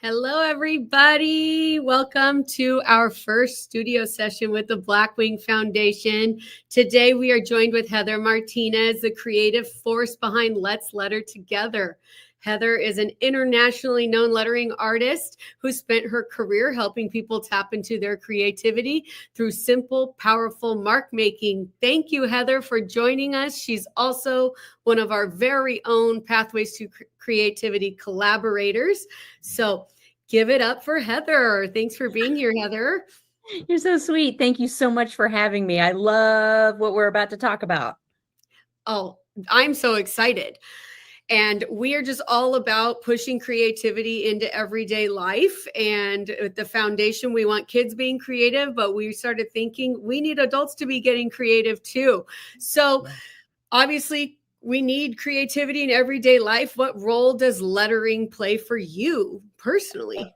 Hello, everybody. Welcome to our first studio session with the Blackwing Foundation. Today, we are joined with Heather Martinez, the creative force behind Let's Letter Together. Heather is an internationally known lettering artist who spent her career helping people tap into their creativity through simple, powerful mark making. Thank you, Heather, for joining us. She's also one of our very own Pathways to Creativity collaborators. So give it up for Heather. Thanks for being here, Heather. You're so sweet. Thank you so much for having me. I love what we're about to talk about. Oh, I'm so excited. And we are just all about pushing creativity into everyday life. And at the foundation, we want kids being creative, but we started thinking we need adults to be getting creative too. So obviously, we need creativity in everyday life. What role does lettering play for you personally?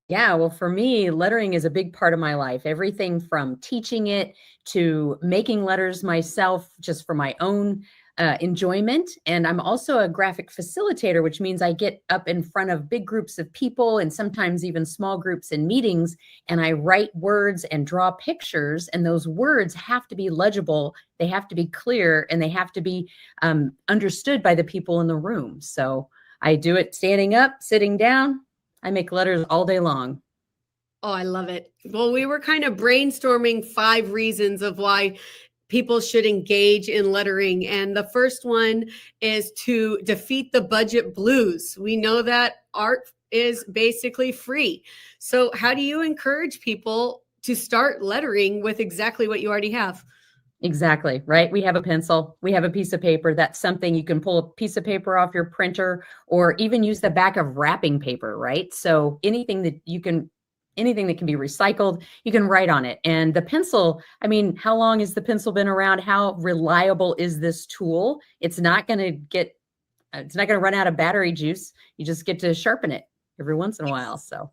Yeah, well, for me, lettering is a big part of my life. Everything from teaching it to making letters myself just for my own enjoyment. And I'm also a graphic facilitator, which means I get up in front of big groups of people and sometimes even small groups in meetings, and I write words and draw pictures. And those words have to be legible, they have to be clear, and they have to be understood by the people in the room. So I do it standing up, sitting down. I make letters all day long. Oh, I love it. Well, we were kind of brainstorming 5 reasons of why people should engage in lettering. And the first one is to defeat the budget blues. We know that art is basically free. So, how do you encourage people to start lettering with exactly what you already have? Exactly, right? We have a pencil, we have a piece of paper. That's something you can pull a piece of paper off your printer or even use the back of wrapping paper, right? So anything that can be recycled, you can write on it. And the pencil, I mean, how long has the pencil been around? How reliable is this tool? It's not going to run out of battery juice. You just get to sharpen it every once in a while. So,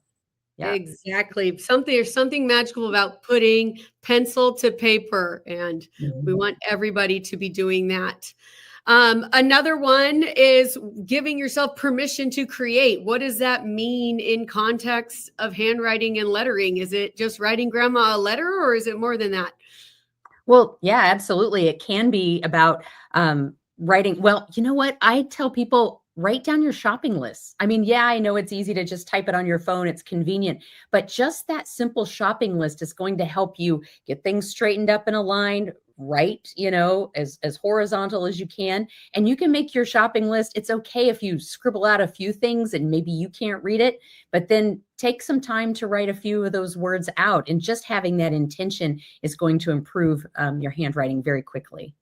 yeah. Exactly. There's something magical about putting pencil to paper, and we want everybody to be doing that. Another one is giving yourself permission to create. What does that mean in context of handwriting and lettering? Is it just writing grandma a letter, or is it more than that? Well, yeah, absolutely. It can be about writing. Well, you know what? I tell people, write down your shopping lists. I mean, yeah, I know it's easy to just type it on your phone. It's convenient, but just that simple shopping list is going to help you get things straightened up and aligned, right? As horizontal as you can. And you can make your shopping list. It's okay if you scribble out a few things and maybe you can't read it, but then take some time to write a few of those words out. And just having that intention is going to improve your handwriting very quickly.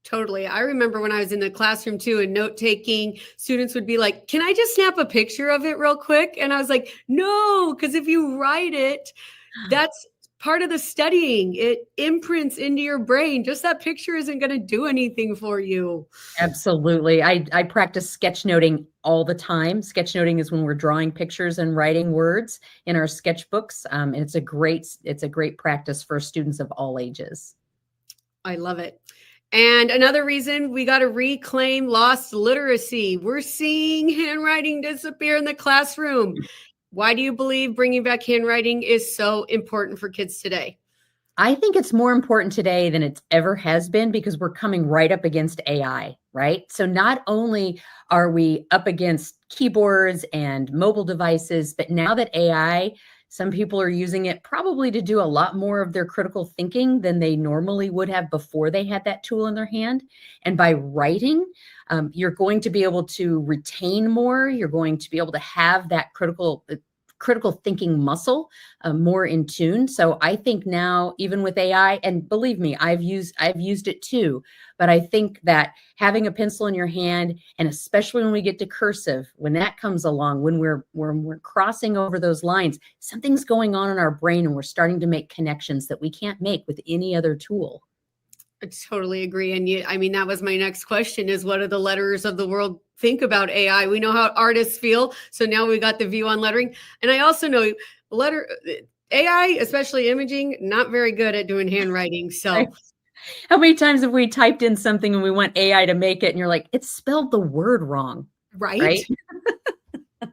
Totally. I remember when I was in the classroom too and note taking, students would be like, can I just snap a picture of it real quick? And I was like, no, because if you write it, that's part of the studying. It imprints into your brain. Just that picture isn't going to do anything for you. Absolutely. I practice sketchnoting all the time. Sketchnoting is when we're drawing pictures and writing words in our sketchbooks. And it's a great practice for students of all ages. I love it. And another reason, we got to reclaim lost literacy. We're seeing handwriting disappear in the classroom. Why do you believe bringing back handwriting is so important for kids today? I think it's more important today than it ever has been because we're coming right up against AI, right? So not only are we up against keyboards and mobile devices, but now that AI, some people are using it probably to do a lot more of their critical thinking than they normally would have before they had that tool in their hand. And by writing, you're going to be able to retain more. You're going to be able to have that critical thinking muscle more in tune. So I think now, even with AI, and believe me, I've used it too, but I think that having a pencil in your hand, and especially when we get to cursive, when that comes along, when we're crossing over those lines, something's going on in our brain and we're starting to make connections that we can't make with any other tool. I totally agree. And I mean, that was my next question is what do the letterers of the world think about AI? We know how artists feel. So now we got the view on lettering. And I also know AI, especially imaging, not very good at doing handwriting. So Right. How many times have we typed in something and we want AI to make it and you're like, it's spelled the word wrong, right. right?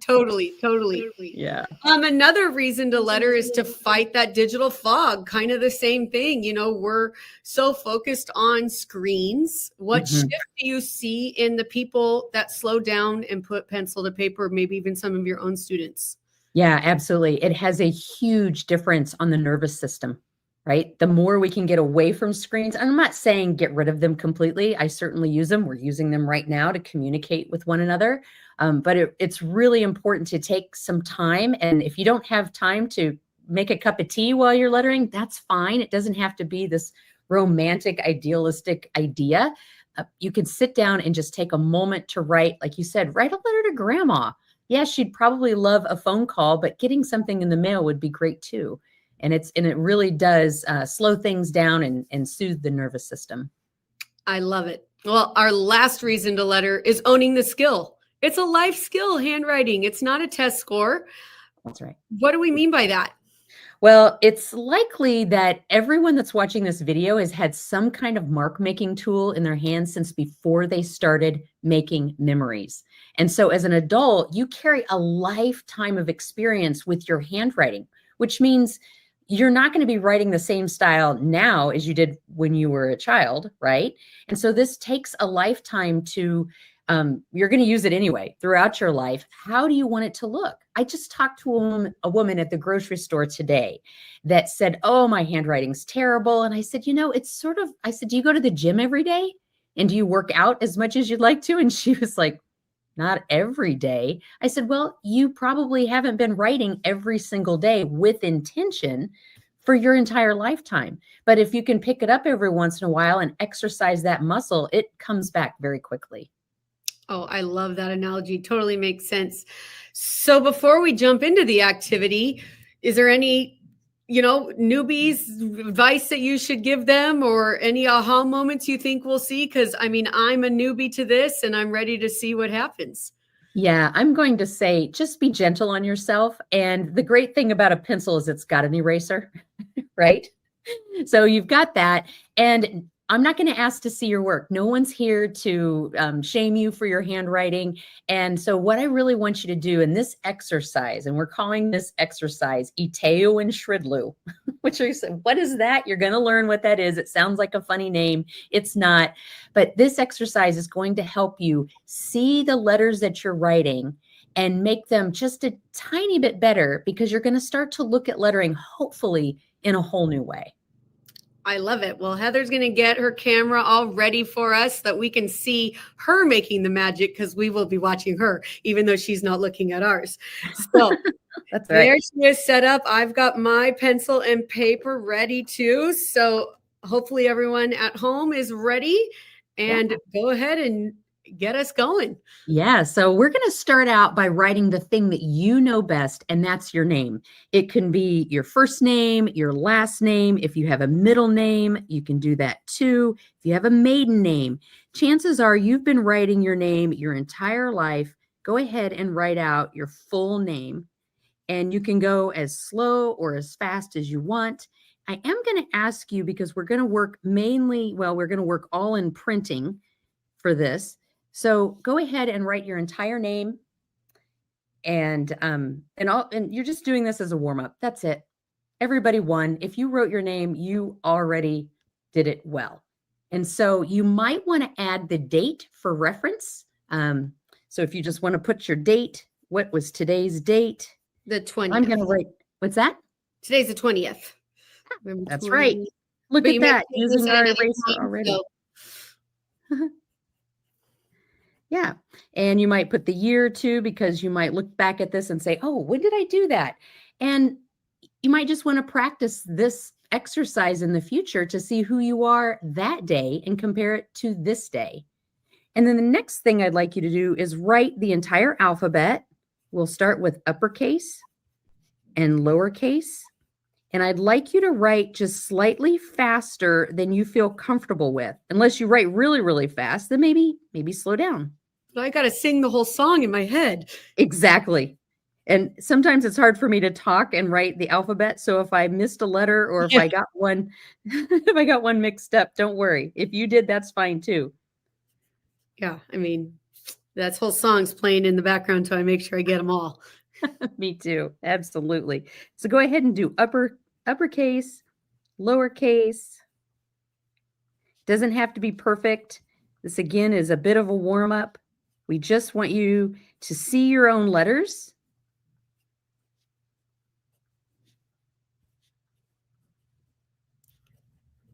Totally, totally. Yeah. Another reason to letter is to fight that digital fog, kind of the same thing. We're so focused on screens. What shift do you see in the people that slow down and put pencil to paper, maybe even some of your own students? Yeah, absolutely. It has a huge difference on the nervous system, right? The more we can get away from screens, and I'm not saying get rid of them completely. I certainly use them. We're using them right now to communicate with one another. But it's really important to take some time. And if you don't have time to make a cup of tea while you're lettering, that's fine. It doesn't have to be this romantic, idealistic idea. You can sit down and just take a moment to write, like you said, write a letter to grandma. Yeah, she'd probably love a phone call, but getting something in the mail would be great too. And it really does slow things down and soothe the nervous system. I love it. Well, our last reason to letter is owning the skill. It's a life skill, handwriting. It's not a test score. That's right. What do we mean by that? Well, it's likely that everyone that's watching this video has had some kind of mark making tool in their hands since before they started making memories. And so as an adult, you carry a lifetime of experience with your handwriting, which means you're not going to be writing the same style now as you did when you were a child, right? And so this takes a lifetime to you're going to use it anyway throughout your life. How do you want it to look? I just talked to a woman at the grocery store today that said, oh, my handwriting's terrible. And I said, I said, do you go to the gym every day? And do you work out as much as you'd like to? And she was like, not every day. I said, well, you probably haven't been writing every single day with intention for your entire lifetime. But if you can pick it up every once in a while and exercise that muscle, it comes back very quickly. Oh, I love that analogy. Totally makes sense. So before we jump into the activity, is there any, newbies advice that you should give them or any aha moments you think we'll see? Because I'm a newbie to this and I'm ready to see what happens. Yeah, I'm going to say just be gentle on yourself. And the great thing about a pencil is it's got an eraser, right? So you've got that. And I'm not going to ask to see your work. No one's here to shame you for your handwriting. And so what I really want you to do in this exercise, and we're calling this exercise Iteo and Shridlu, which are, what is that? You're going to learn what that is. It sounds like a funny name. It's not. But this exercise is going to help you see the letters that you're writing and make them just a tiny bit better, because you're going to start to look at lettering, hopefully, in a whole new way. I love it. Well, Heather's going to get her camera all ready for us so that we can see her making the magic, because we will be watching her, even though she's not looking at ours. So that's right. There she is set up. I've got my pencil and paper ready too. So hopefully everyone at home is ready, and go ahead and get us going. Yeah. So we're going to start out by writing the thing that you know best, and that's your name. It can be your first name, your last name. If you have a middle name, you can do that too. If you have a maiden name, chances are you've been writing your name your entire life. Go ahead and write out your full name, and you can go as slow or as fast as you want. I am going to ask you, because we're going to work we're going to work all in printing for this. So go ahead and write your entire name, and you're just doing this as a warm-up. That's it. Everybody won. If you wrote your name, you already did it well. And so you might want to add the date for reference. So if you just want to put your date, what was today's date? The 20th. I'm going to write, what's that? Today's the 20th. That's right. Look at that, using our eraser already. So. Yeah. And you might put the year too, because you might look back at this and say, oh, when did I do that? And you might just want to practice this exercise in the future to see who you are that day and compare it to this day. And then the next thing I'd like you to do is write the entire alphabet. We'll start with uppercase and lowercase. And I'd like you to write just slightly faster than you feel comfortable with. Unless you write really, really fast, then maybe slow down. But I got to sing the whole song in my head. Exactly. And sometimes it's hard for me to talk and write the alphabet. So if I missed a letter, or if I got one, mixed up, don't worry. If you did, that's fine too. Yeah. That whole song's playing in the background so I make sure I get them all. Me too. Absolutely. So go ahead and do uppercase, lowercase. Doesn't have to be perfect. This again is a bit of a warm up. We just want you to see your own letters.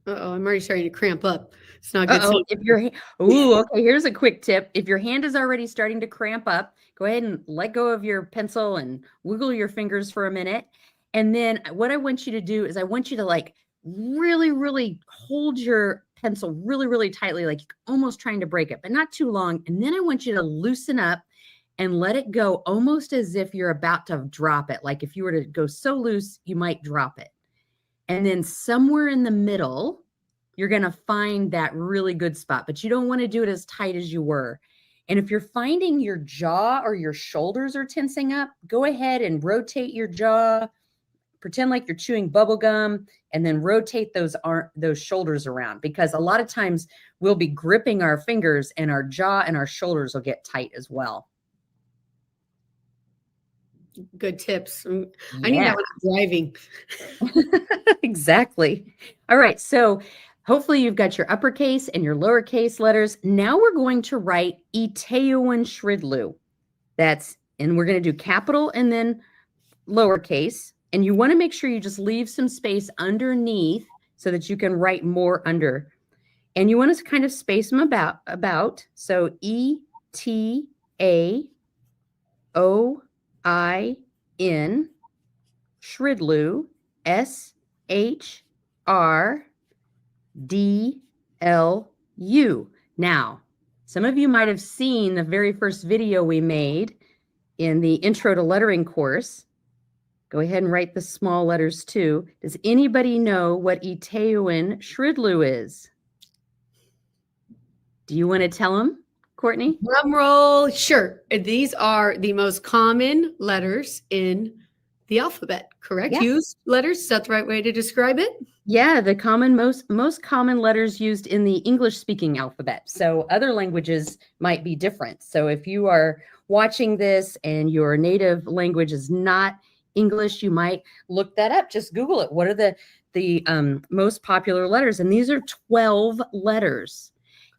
Uh-oh, I'm already starting to cramp up. It's not good. Uh-oh, if your okay, here's a quick tip. If your hand is already starting to cramp up, go ahead and let go of your pencil and wiggle your fingers for a minute. And then what I want you to do is I want you to like really, really hold your pencil really, really tightly, like almost trying to break it, but not too long. And then I want you to loosen up and let it go almost as if you're about to drop it. Like if you were to go so loose, you might drop it. And then somewhere in the middle, you're going to find that really good spot, but you don't want to do it as tight as you were. And if you're finding your jaw or your shoulders are tensing up, go ahead and rotate your jaw, pretend like you're chewing bubble gum, and then rotate those shoulders around, because a lot of times we'll be gripping our fingers and our jaw and our shoulders will get tight as well. Good tips. I need that when I'm driving. Exactly. All right. So hopefully you've got your uppercase and your lowercase letters. Now we're going to write Iteowen Shridlu. And we're going to do capital and then lowercase. And you want to make sure you just leave some space underneath so that you can write more under. And you want to kind of space them about. So Iteowen Shridlu, SHRDLU. Now, some of you might have seen the very first video we made in the Intro to Lettering course. Go ahead and write the small letters too. Does anybody know what Iteowen Shridlu is? Do you want to tell them, Courtney? Drum roll. Sure. These are the most common letters in the alphabet, correct? Yeah. Used letters. Is that the right way to describe it? Yeah, the most common letters used in the English speaking alphabet. So other languages might be different. So if you are watching this and your native language is not English, you might look that up. Just Google it. What are the most popular letters? And these are 12 letters.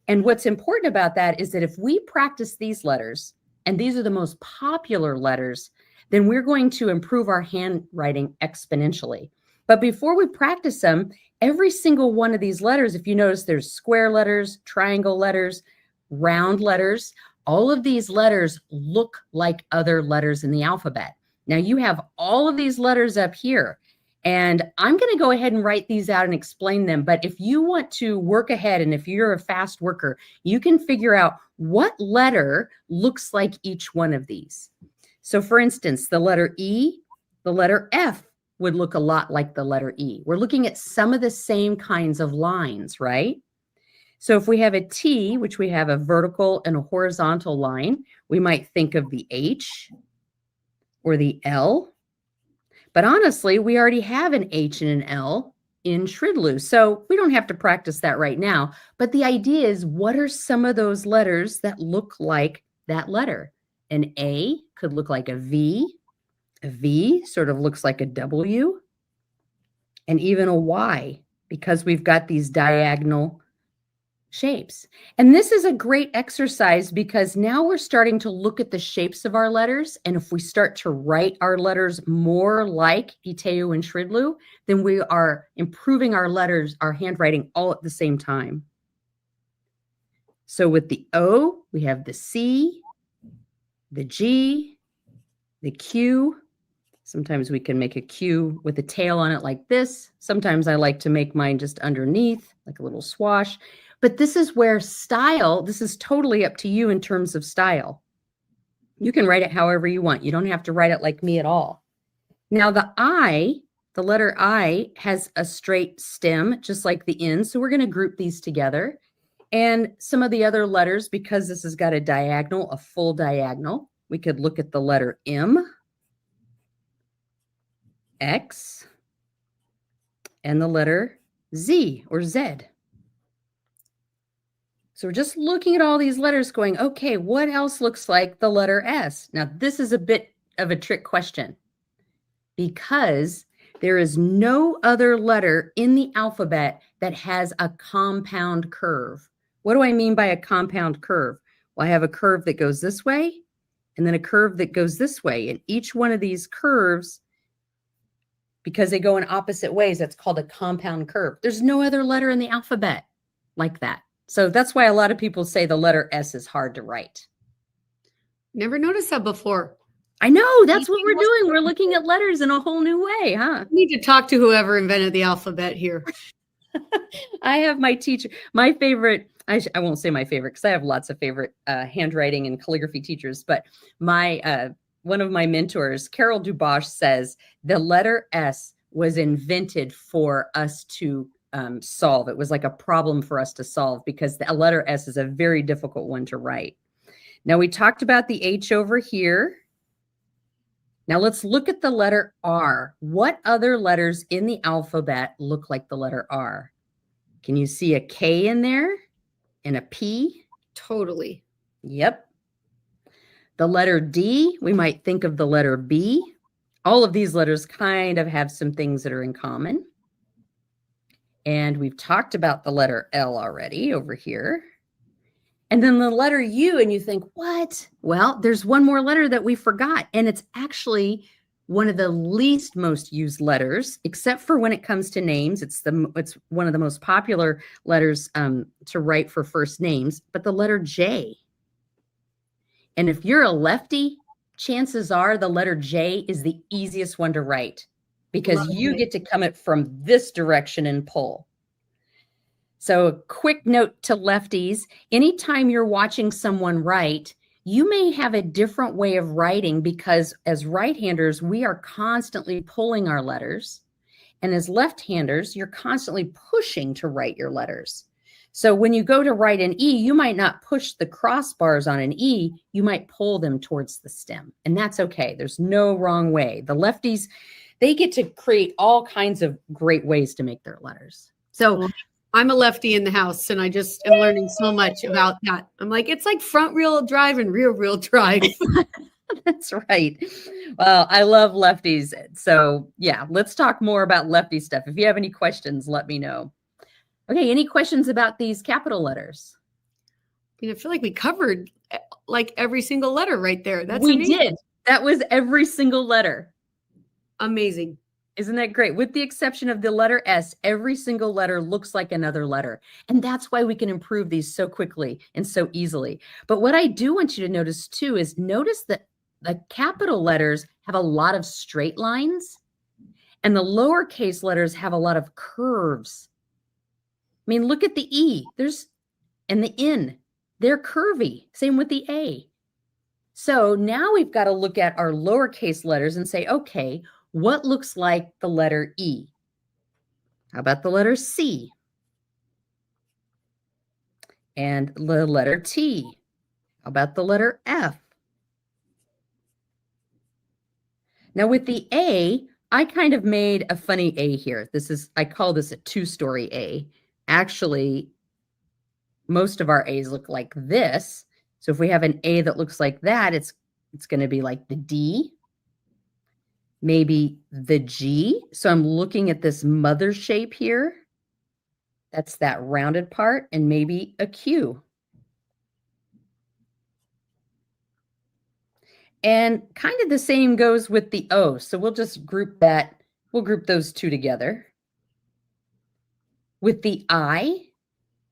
And what's important about that is that if we practice these letters, and these are the most popular letters, then we're going to improve our handwriting exponentially. But before we practice them, every single one of these letters, if you notice, there's square letters, triangle letters, round letters. All of these letters look like other letters in the alphabet. Now you have all of these letters up here, and I'm going to go ahead and write these out and explain them. But if you want to work ahead, and if you're a fast worker, you can figure out what letter looks like each one of these. So for instance, the letter E, the letter F would look a lot like the letter E. We're looking at some of the same kinds of lines, right? So if we have a T, which we have a vertical and a horizontal line, we might think of the H or the L. But honestly, we already have an H and an L in Shridlu, so we don't have to practice that right now. But the idea is, what are some of those letters that look like that letter? An A could look like a V. A V sort of looks like a W, and even a Y, because we've got these diagonal shapes. And this is a great exercise because now we're starting to look at the shapes of our letters. And if we start to write our letters more like Iteowen Shridlu, then we are improving our letters, our handwriting, all at the same time. So with the O, we have the C, the G, the Q. Sometimes we can make a Q with a tail on it like this. Sometimes I like to make mine just underneath, like a little swash. But this is where style, this is totally up to you in terms of style. You can write it however you want. You don't have to write it like me at all. Now the I, the letter I, has a straight stem, just like the N. So we're going to group these together. And some of the other letters, because this has got a diagonal, a full diagonal, we could look at the letter M, X, and the letter Z or Z. So we're just looking at all these letters going, okay, what else looks like the letter S? Now, this is a bit of a trick question because there is no other letter in the alphabet that has a compound curve. What do I mean by a compound curve? Well, I have a curve that goes this way and then a curve that goes this way. And each one of these curves, because they go in opposite ways, that's called a compound curve. There's no other letter in the alphabet like that. So that's why a lot of people say the letter S is hard to write. Never noticed that before. I know, that's what we're doing. We're looking at letters in a whole new way, huh? We need to talk to whoever invented the alphabet here. I have my teacher, my favorite, I won't say my favorite because I have lots of favorite handwriting and calligraphy teachers, but my one of my mentors, Carol Dubois, says the letter S was invented for us to solve. It was like a problem for us to solve because the letter S is a very difficult one to write. Now we talked about the H over here. Now let's look at the letter R. What other letters in the alphabet look like the letter R? Can you see a K in there and a P? Totally. Yep. The letter D, we might think of the letter B. All of these letters kind of have some things that are in common. And we've talked about the letter L already over here. And then the letter U, and you think, what? Well, there's one more letter that we forgot, and it's actually one of the least most used letters, except for when it comes to names. It's one of the most popular letters to write for first names, but the letter J. And if you're a lefty, chances are the letter J is the easiest one to write because you get to come it from this direction and pull. So a quick note to lefties, anytime you're watching someone write, you may have a different way of writing because as right-handers, we are constantly pulling our letters. And as left-handers, you're constantly pushing to write your letters. So when you go to write an E, you might not push the crossbars on an E, you might pull them towards the stem. And that's okay. There's no wrong way. The lefties, they get to create all kinds of great ways to make their letters. So I'm a lefty in the house, and I just am learning so much about that. I'm like, it's like front wheel drive and rear wheel drive. That's right. Well, I love lefties. So yeah, let's talk more about lefty stuff. If you have any questions, let me know. Okay, any questions about these capital letters? I feel like we covered like every single letter right there. That's we amazing. did. That was every single letter. Amazing. Isn't that great? With the exception of the letter S, every single letter looks like another letter. And that's why we can improve these so quickly and so easily. But what I do want you to notice too is notice that the capital letters have a lot of straight lines and the lowercase letters have a lot of curves. I mean, look at the E, and the N, they're curvy. Same with the A. So now we've got to look at our lowercase letters and say, okay, what looks like the letter E? How about the letter C? And the letter T? How about the letter F? Now with the A, I kind of made a funny A here. I call this a two-story A. Actually, most of our A's look like this. So if we have an A that looks like that, it's going to be like the D. Maybe the G. So I'm looking at this mother shape here. That's that rounded part, and maybe a Q. And kind of the same goes with the O. So we'll just group that. We'll group those two together. With the I,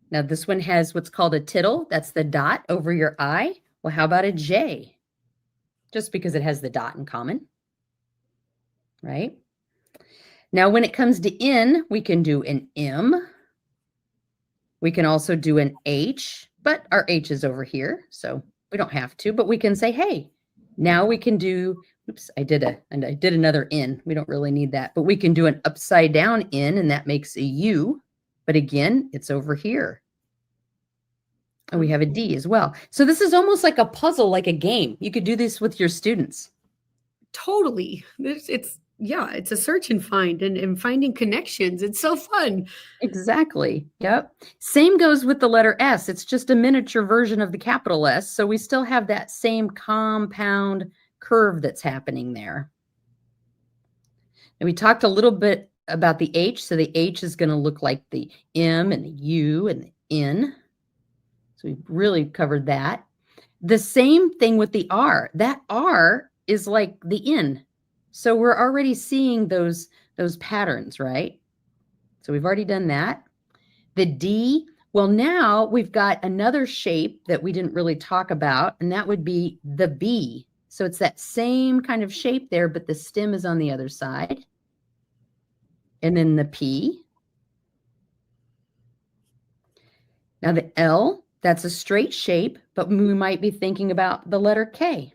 now this one has what's called a tittle. That's the dot over your I. Well, how about a J? Just because it has the dot in common. Right? Now, when it comes to N, we can do an M. We can also do an H, but our H is over here, so we don't have to, but we can say, hey, now we can do, oops, I did another N. We don't really need that, but we can do an upside down N, and that makes a U, but again, it's over here. And we have a D as well. So this is almost like a puzzle, like a game. You could do this with your students. Totally. Yeah, it's a search and find and finding connections. It's so fun. Exactly. Yep. Same goes with the letter S. It's just a miniature version of the capital S. So we still have that same compound curve that's happening there. And we talked a little bit about the H. So the H is going to look like the M and the U and the N. So we've really covered that. The same thing with the R. That R is like the N. So we're already seeing those patterns, right? So we've already done that. The D, well, now we've got another shape that we didn't really talk about, and that would be the B. So it's that same kind of shape there, but the stem is on the other side. And then the P. Now the L, that's a straight shape, but we might be thinking about the letter K.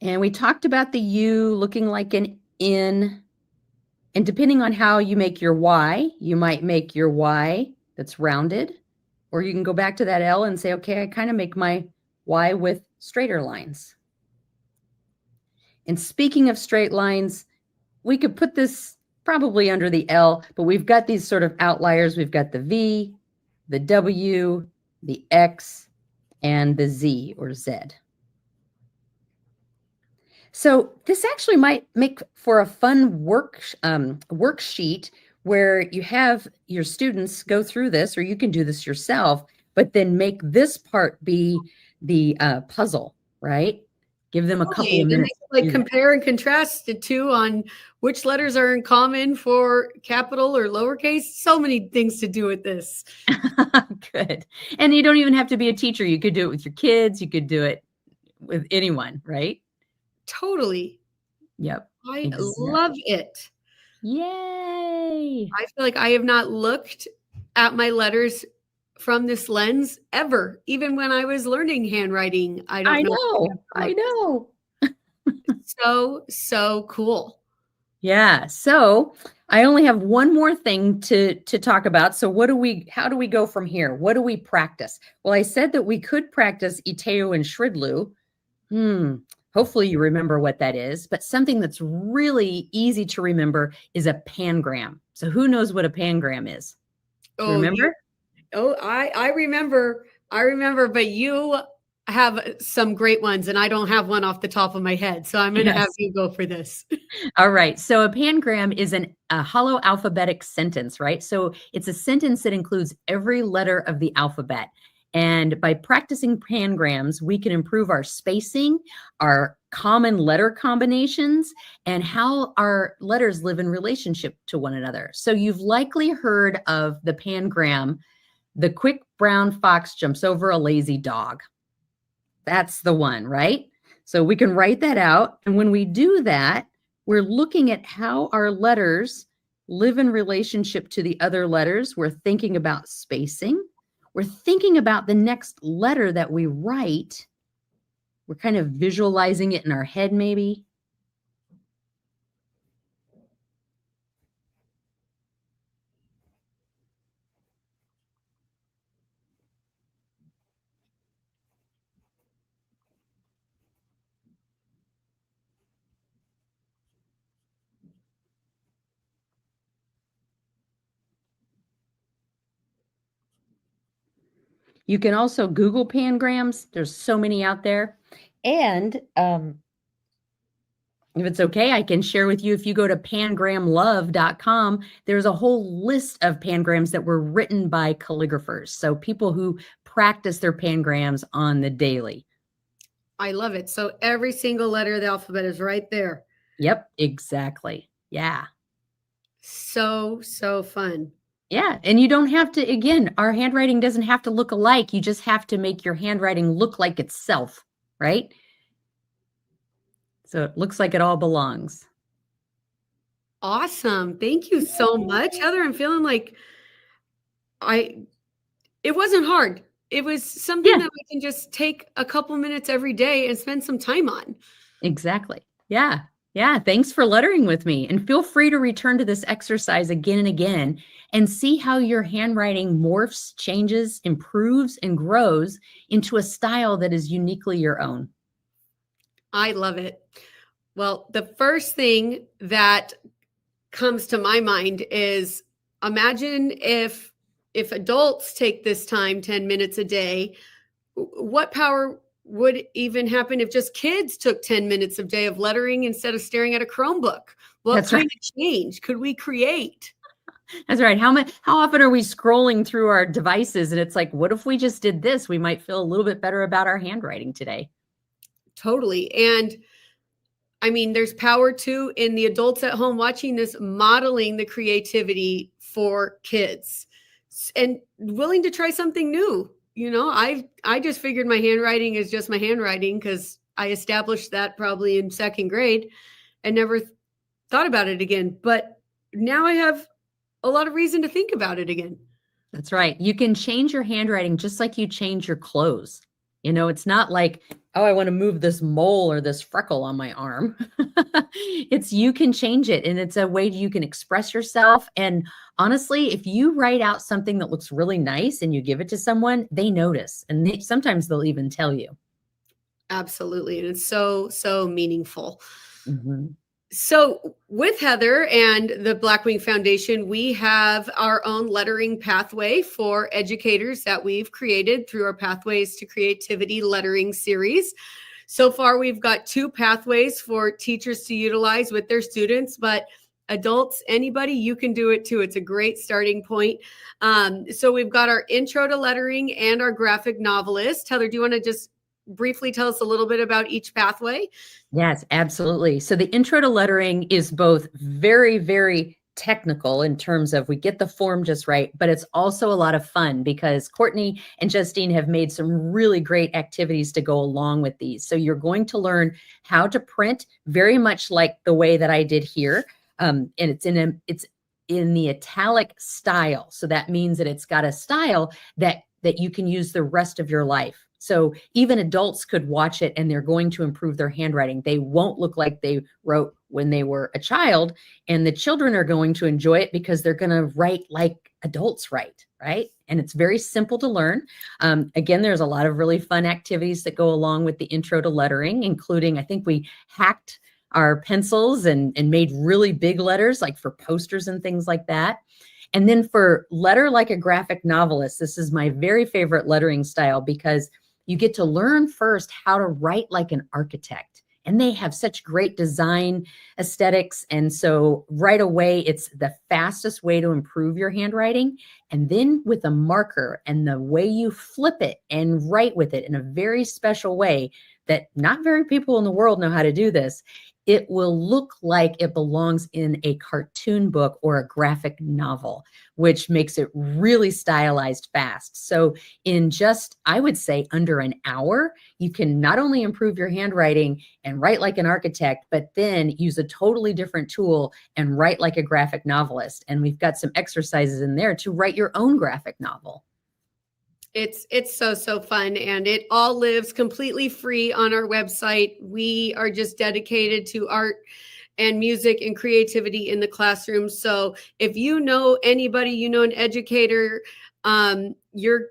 And we talked about the U looking like an N. And depending on how you make your Y, you might make your Y that's rounded, or you can go back to that L and say, okay, I kind of make my Y with straighter lines. And speaking of straight lines, we could put this probably under the L, but we've got these sort of outliers. We've got the V, the W, the X, and the Z or Z. So this actually might make for a fun worksheet where you have your students go through this, or you can do this yourself, but then make this part be the puzzle, right? Give them a couple of Then minutes. they can, like, compare and contrast the two on which letters are in common for capital or lowercase. So many things to do with this. Good. And you don't even have to be a teacher. You could do it with your kids. You could do it with anyone, right? Totally. Yep. I Exactly. love it. Yay. I feel like I have not looked at my letters from this lens ever. Even when I was learning handwriting, I don't know. I know. So cool. Yeah. So I only have one more thing to talk about. So how do we go from here? What do we practice? Well, I said that we could practice Iteo and Shridlu. Hopefully you remember what that is, but something that's really easy to remember is a pangram. So who knows what a pangram is? Do you remember? I remember, but you have some great ones and I don't have one off the top of my head. So I'm going to have you go for this. All right. So a pangram is a hollow alphabetic sentence, right? So it's a sentence that includes every letter of the alphabet. And by practicing pangrams, we can improve our spacing, our common letter combinations, and how our letters live in relationship to one another. So you've likely heard of the pangram, the quick brown fox jumps over a lazy dog. That's the one, right? So we can write that out. And when we do that, we're looking at how our letters live in relationship to the other letters. We're thinking about spacing. We're thinking about the next letter that we write. We're kind of visualizing it in our head, maybe. You can also Google pangrams. There's so many out there. And if it's okay, I can share with you, if you go to pangramlove.com, there's a whole list of pangrams that were written by calligraphers. So people who practice their pangrams on the daily. I love it. So every single letter of the alphabet is right there. Yep, exactly. Yeah. So fun. Yeah. And you don't have to, again, our handwriting doesn't have to look alike. You just have to make your handwriting look like itself, right? So it looks like it all belongs. Awesome. Thank you so much, Heather. I'm feeling like it wasn't hard. It was something that we can just take a couple minutes every day and spend some time on. Exactly. Yeah. Yeah. Thanks for lettering with me. And feel free to return to this exercise again and again and see how your handwriting morphs, changes, improves, and grows into a style that is uniquely your own. I love it. Well, the first thing that comes to my mind is, imagine if adults take this time 10 minutes a day, what power would even happen if just kids took 10 minutes a day of lettering instead of staring at a Chromebook? What That's right. kind of change could we create? That's right. How often are we scrolling through our devices and it's like, what if we just did this? We might feel a little bit better about our handwriting today. Totally. And I mean, there's power too in the adults at home watching this, modeling the creativity for kids and willing to try something new. I just figured my handwriting is just my handwriting because I established that probably in second grade and never thought about it again. But now I have a lot of reason to think about it again. That's right. You can change your handwriting just like you change your clothes. It's not like, oh, I want to move this mole or this freckle on my arm. It's you can change it, and it's a way you can express yourself. And honestly, if you write out something that looks really nice and you give it to someone, they notice, and sometimes they'll even tell you. Absolutely. And it's so, so meaningful. Mm-hmm. So with Heather and the Blackwing Foundation, we have our own lettering pathway for educators that we've created through our Pathways to Creativity lettering series. So far, we've got 2 pathways for teachers to utilize with their students, but adults, anybody, you can do it too. It's a great starting point. So we've got our intro to lettering and our graphic novelist. Heather, do you want to just briefly tell us a little bit about each pathway? Yes, absolutely. So the intro to lettering is both very, very technical in terms of we get the form just right, but it's also a lot of fun because Courtney and Justine have made some really great activities to go along with these. So you're going to learn how to print very much like the way that I did here. And it's in the italic style. So that means that it's got a style that you can use the rest of your life. So even adults could watch it and they're going to improve their handwriting. They won't look like they wrote when they were a child, and the children are going to enjoy it because they're going to write like adults write, right? And it's very simple to learn. Again, there's a lot of really fun activities that go along with the intro to lettering, including, I think we hacked our pencils and made really big letters like for posters and things like that. And then for letter like a graphic novelist, this is my very favorite lettering style because you get to learn first how to write like an architect. And they have such great design aesthetics. And so right away, it's the fastest way to improve your handwriting. And then with a marker and the way you flip it and write with it in a very special way that not very people in the world know how to do this, it will look like it belongs in a cartoon book or a graphic novel, which makes it really stylized fast. So in just, I would say, under an hour, you can not only improve your handwriting and write like an architect, but then use a totally different tool and write like a graphic novelist. And we've got some exercises in there to write your own graphic novel. It's so fun, and it all lives completely free on our website. We are just dedicated to art and music and creativity in the classroom. So if you know anybody, an educator, you're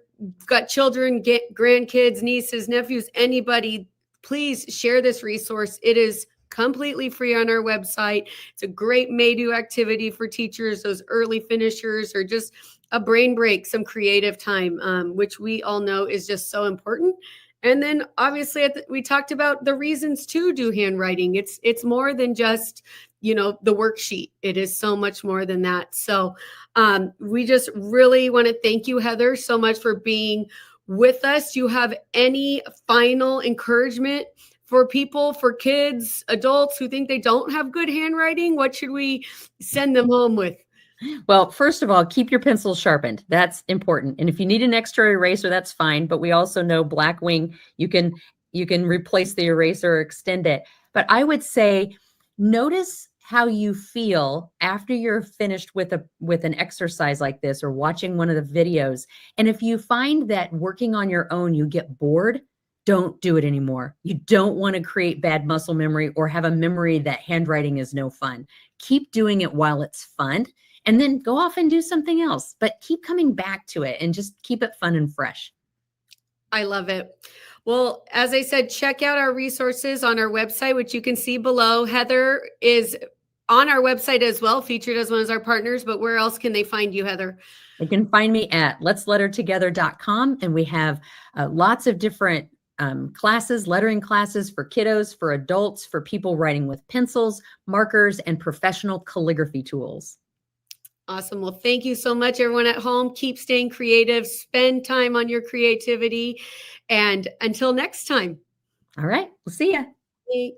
got children, grandkids, nieces, nephews, anybody, please share this resource. It is completely free on our website. It's a great may-do activity for teachers, those early finishers, or just a brain break, some creative time, which we all know is just so important. And then obviously we talked about the reasons to do handwriting. It's more than just, the worksheet. It is so much more than that. So we just really want to thank you, Heather, so much for being with us. Do you have any final encouragement for people, for kids, adults who think they don't have good handwriting? What should we send them home with? Well, first of all, keep your pencils sharpened. That's important. And if you need an extra eraser, that's fine. But we also know Blackwing, you can replace the eraser or extend it. But I would say, notice how you feel after you're finished with an exercise like this or watching one of the videos. And if you find that working on your own, you get bored, don't do it anymore. You don't want to create bad muscle memory or have a memory that handwriting is no fun. Keep doing it while it's fun. And then go off and do something else, but keep coming back to it and just keep it fun and fresh. I love it. Well, as I said, check out our resources on our website, which you can see below. Heather is on our website as well, featured as one of our partners. But where else can they find you, Heather? They can find me at letslettertogether.com, and we have lots of different classes, lettering classes for kiddos, for adults, for people writing with pencils, markers, and professional calligraphy tools. Awesome. Well, thank you so much, everyone at home. Keep staying creative, spend time on your creativity, and until next time. All right, we'll see you. Thank you.